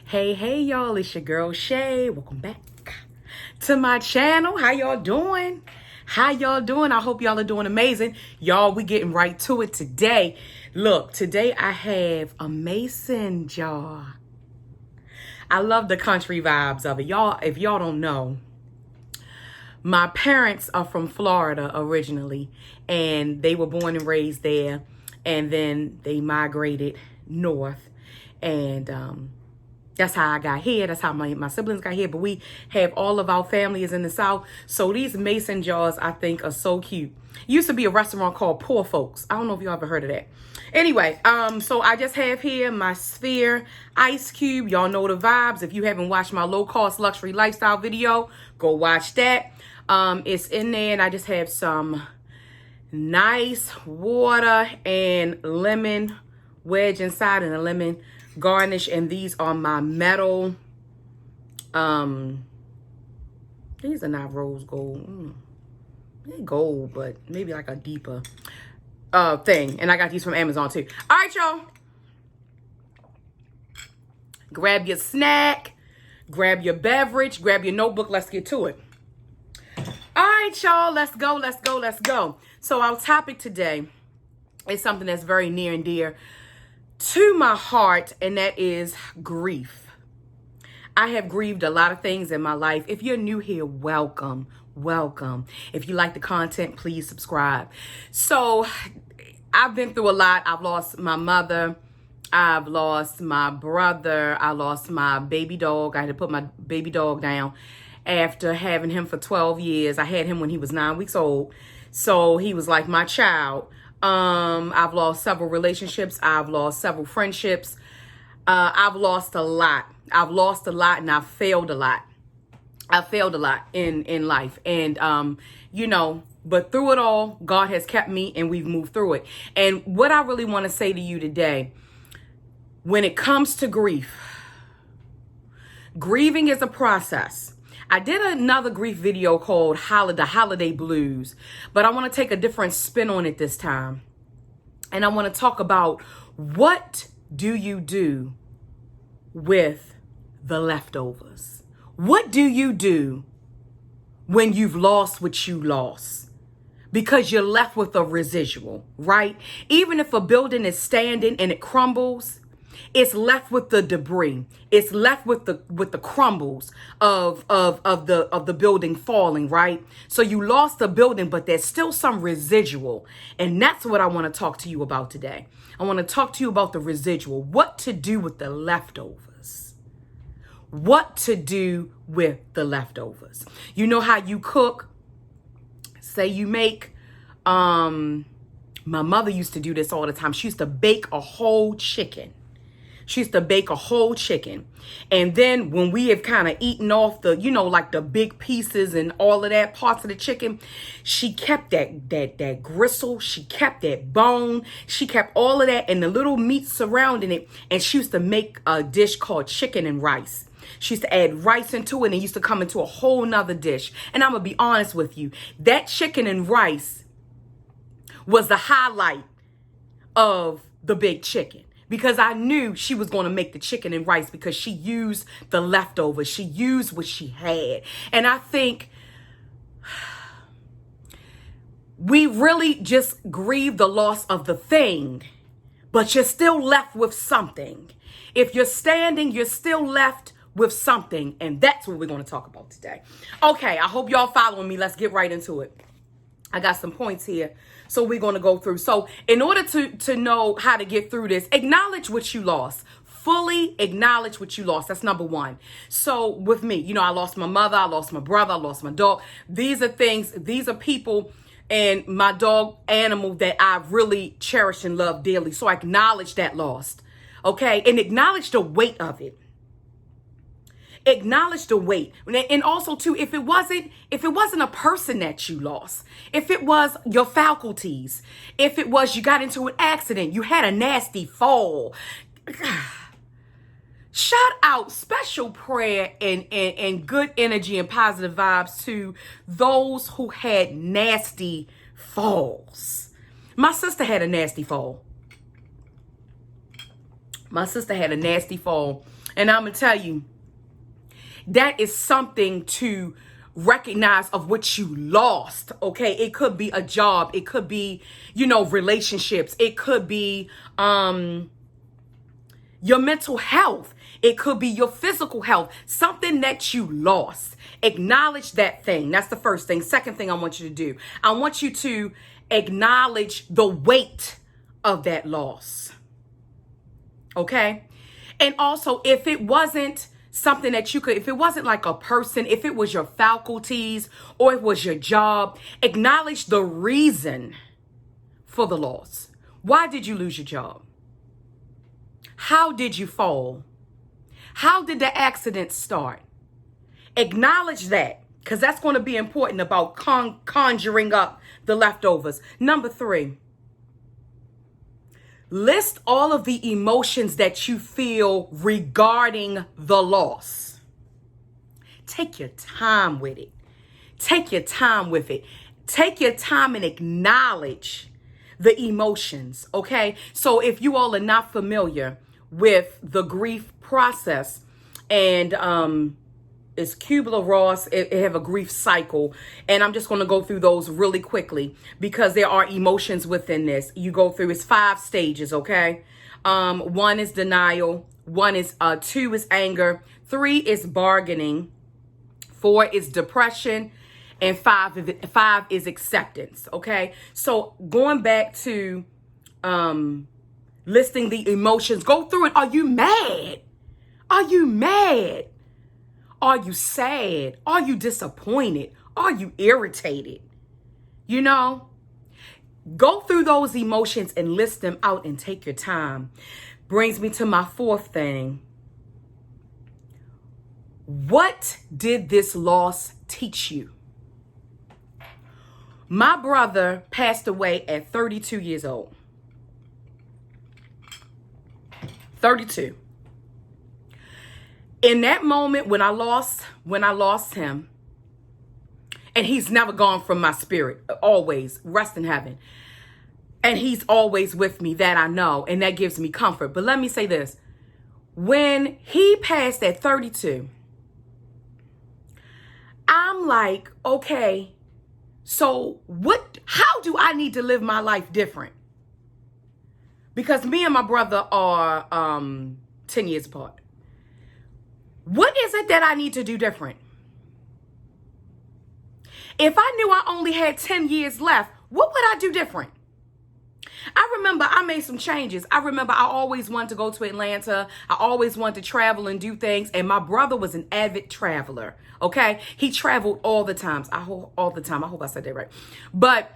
Hey, y'all, it's your girl Shay. Welcome back to my channel. How y'all doing? I hope y'all are doing amazing. Y'all, we getting right to it today. Look, today I have a mason jar. I love the country vibes of it. Y'all, if y'all don't know, my parents are from Florida originally, and they were born and raised there, and then they migrated north, and that's how I got here. That's how my siblings got here. But we have all of our family is in the South. So these mason jars, I think, are so cute. Used to be a restaurant called Poor Folks. I don't know if you ever heard of that. Anyway, so I just have here my Sphere Ice Cube. Y'all know the vibes. If you haven't watched my low-cost luxury lifestyle video, go watch that. It's in there, and I just have some nice water and lemon wedge inside, and a lemon garnish, and these are my metal these are not rose gold. They're gold, but maybe like a deeper thing. And I got these from Amazon too. All right, y'all, grab your snack, grab your beverage, grab your notebook. Let's get to it. All right, y'all, let's go. So our topic today is something that's very near and dear to my heart, and that is grief. I have grieved a lot of things in my life. If you're new here, welcome. If you like the content, please subscribe. So I've been through a lot. I've lost my mother. I've lost my brother. I lost my baby dog. I had to put my baby dog down after having him for 12 years. I had him when he was 9 weeks old. So he was like my child. I've lost several relationships. I've lost several friendships. I've lost a lot. And I've failed a lot. I failed a lot in life. And, but through it all, God has kept me, and we've moved through it. And what I really want to say to you today, when it comes to grief, grieving is a process. I did another grief video called The Holiday Blues, but I want to take a different spin on it this time. And I want to talk about, what do you do with the leftovers? What do you do when you've lost what you lost? Because you're left with a residual, right? Even if a building is standing and it crumbles, it's left with the debris. It's left with the crumbles of the building falling, right? So you lost the building, but there's still some residual. And that's what I want to talk to you about today. I want to talk to you about the residual. What to do with the leftovers. What to do with the leftovers. You know how you cook? Say you make, my mother used to do this all the time. She used to bake a whole chicken. And then when we have kind of eaten off the, like the big pieces and all of that parts of the chicken, she kept that gristle. She kept that bone. She kept all of that and the little meat surrounding it. And she used to make a dish called chicken and rice. She used to add rice into it, and it used to come into a whole nother dish. And I'm going to be honest with you, that chicken and rice was the highlight of the big chicken. Because I knew she was going to make the chicken and rice, because she used the leftovers. She used what she had. And I think we really just grieve the loss of the thing, but you're still left with something. If you're standing, you're still left with something. And that's what we're going to talk about today. Okay, I hope y'all following me. Let's get right into it. I got some points here, so we're going to go through. So in order to know how to get through this, acknowledge what you lost. Fully acknowledge what you lost. That's number one. So with me, I lost my mother, I lost my brother, I lost my dog. These are people and my dog animal that I really cherish and love dearly. So I acknowledge that loss. Okay? And acknowledge the weight of it. Acknowledge the weight. And also too, if it wasn't a person that you lost, if it was your faculties, if it was you got into an accident, you had a nasty fall, shout out special prayer and good energy and positive vibes to those who had nasty falls. My sister had a nasty fall. And I'm going to tell you, that is something to recognize of what you lost. Okay. It could be a job. It could be, relationships. It could be, your mental health. It could be your physical health, something that you lost. Acknowledge that thing. That's the first thing. Second thing I want you to do, I want you to acknowledge the weight of that loss. Okay. And also, if it wasn't something that you could, if it wasn't like a person, if it was your faculties or it was your job, acknowledge the reason for the loss. Why did you lose your job? How did you fall? How did the accident start? Acknowledge that, because that's going to be important about conjuring up the leftovers. Number 3, list all of the emotions that you feel regarding the loss. Take your time with it. Take your time with it. Take your time and acknowledge the emotions, okay? So if you all are not familiar with the grief process, and it's Kubler-Ross, it have a grief cycle, and I'm just going to go through those really quickly because there are emotions within this. You go through, it's 5 stages, okay? 1 is denial, 2 is anger, 3 is bargaining, 4 is depression, and 5 is acceptance, okay? So going back to listing the emotions, go through it. Are you mad? Are you mad? Are you sad? Are you disappointed? Are you irritated? Go through those emotions and list them out and take your time. Brings me to my 4th thing. What did this loss teach you? My brother passed away at 32 years old. 32. In that moment when I lost him, and he's never gone from my spirit, always rest in heaven. And he's always with me, that I know, and that gives me comfort. But let me say this. When he passed at 32, I'm like, okay, so how do I need to live my life different? Because me and my brother are 10 years apart. What is it that I need to do different? If I knew I only had 10 years left, what would I do different? I remember I made some changes. I remember I always wanted to go to Atlanta. I always wanted to travel and do things. And my brother was an avid traveler. Okay. He traveled all the time. I hope I said that right. But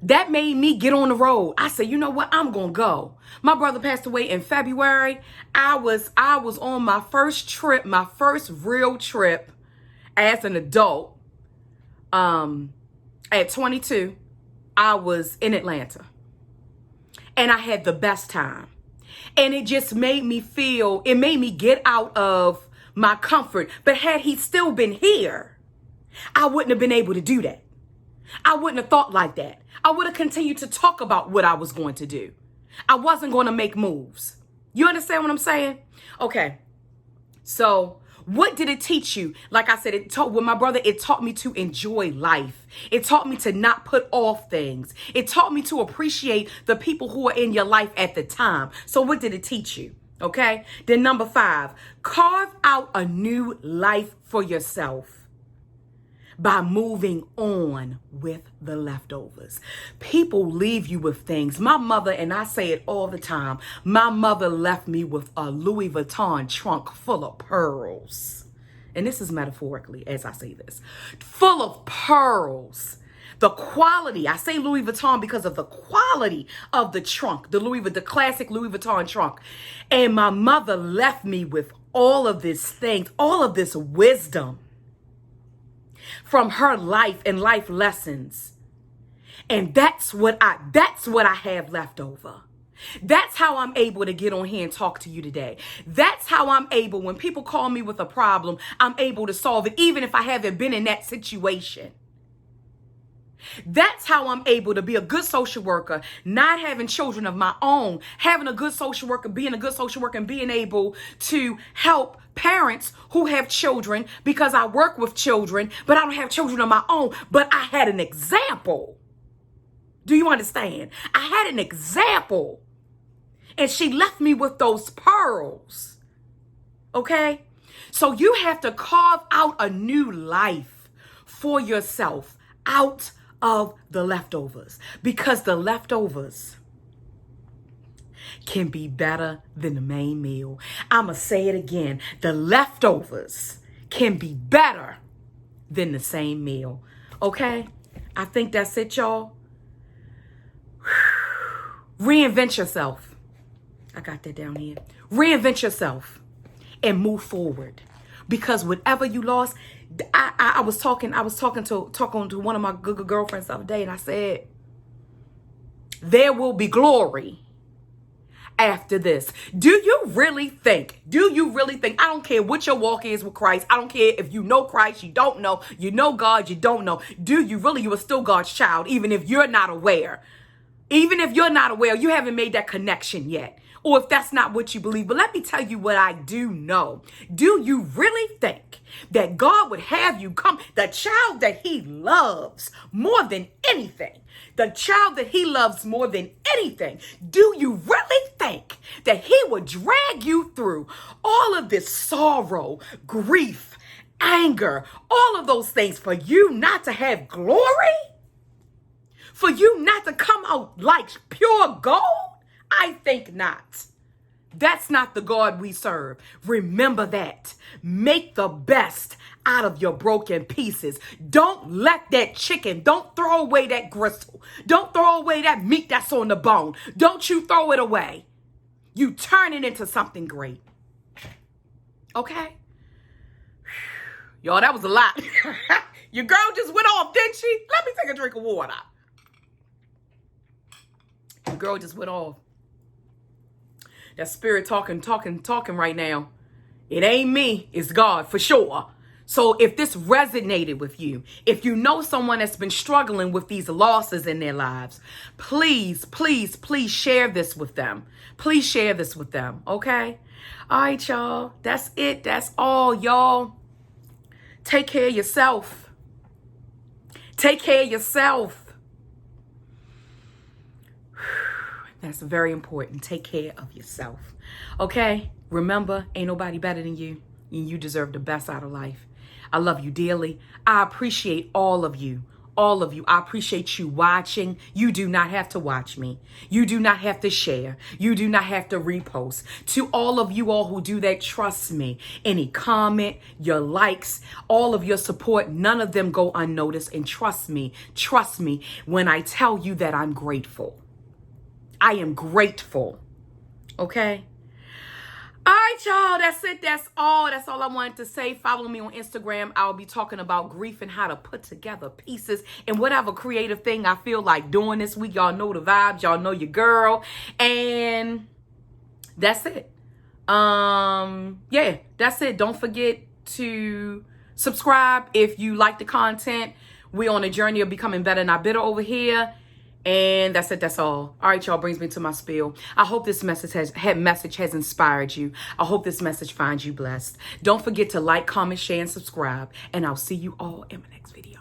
that made me get on the road. I said, you know what? I'm going to go. My brother passed away in February. I was on my first trip, my first real trip as an adult. At 22, I was in Atlanta. And I had the best time. And it just made me get out of my comfort. But had he still been here, I wouldn't have been able to do that. I wouldn't have thought like that. I would have continued to talk about what I was going to do. I wasn't going to make moves. You understand what I'm saying? Okay. So what did it teach you? Like I said, with my brother, it taught me to enjoy life. It taught me to not put off things. It taught me to appreciate the people who are in your life at the time. So what did it teach you? Okay. Then number 5, carve out a new life for yourself by moving on with the leftovers. People leave you with things. My mother, and I say it all the time, my mother left me with a Louis Vuitton trunk full of pearls. And this is metaphorically as I say this. Full of pearls. The quality, I say Louis Vuitton because of the quality of the trunk, the classic Louis Vuitton trunk. And my mother left me with all of these things, all of this wisdom from her life and life lessons. And that's what I have left over. That's how I'm able to get on here and talk to you today. That's how I'm able, when people call me with a problem, I'm able to solve it, even if I haven't been in that situation. That's how I'm able to be a good social worker, not having children of my own, having a good social worker, being a good social worker, and being able to help parents who have children, because I work with children, but I don't have children of my own. But I had an example. Do you understand? I had an example. And she left me with those pearls. Okay? So you have to carve out a new life for yourself out of the leftovers, because the leftovers can be better than the main meal. I'm going to say it again. The leftovers can be better than the same meal. Okay? I think that's it, y'all. Reinvent yourself. I got that down here. Reinvent yourself and move forward, because whatever you lost, I was talking to one of my good girlfriends the other day, and I said, there will be glory after this. Do you really think, I don't care what your walk is with Christ. I don't care if you know Christ, you don't know, you know God, you don't know. Do you really, you are still God's child, even if you're not aware. Even if you're not aware, you haven't made that connection yet. Or if that's not what you believe. But let me tell you what I do know. Do you really think that God would have you come, the child that he loves more than anything, the child that he loves more than anything, do you really think that he would drag you through all of this sorrow, grief, anger, all of those things for you not to have glory? For you not to come out like pure gold? I think not. That's not the God we serve. Remember that. Make the best out of your broken pieces. Don't let that chicken, don't throw away that gristle. Don't throw away that meat that's on the bone. Don't you throw it away. You turn it into something great. Okay? Y'all, that was a lot. Your girl just went off, didn't she? Let me take a drink of water. Your girl just went off. That spirit talking right now. It ain't me, it's God for sure. So if this resonated with you, if you know someone that's been struggling with these losses in their lives, please, please, please share this with them. Please share this with them, okay? All right, y'all. That's it. That's all, y'all. Take care of yourself. Take care of yourself. That's very important. Take care of yourself. Okay? Remember, ain't nobody better than you, and you deserve the best out of life. I love you dearly. I appreciate all of you. All of you. I appreciate you watching. You do not have to watch me. You do not have to share. You do not have to repost. To all of you all who do that, trust me. Any comment, your likes, all of your support, none of them go unnoticed. And trust me when I tell you that I'm grateful. I am grateful. Okay? All right, y'all. That's it. That's all. That's all I wanted to say. Follow me on Instagram. I'll be talking about grief and how to put together pieces and whatever creative thing I feel like doing this week. Y'all know the vibes. Y'all know your girl. And that's it. Yeah, that's it. Don't forget to subscribe if you like the content. We're on a journey of becoming better, not bitter over here. And that's it. That's all. All right, y'all. Brings me to my spiel. I hope this message has inspired you. I hope this message finds you blessed. Don't forget to like, comment, share, and subscribe. And I'll see you all in my next video.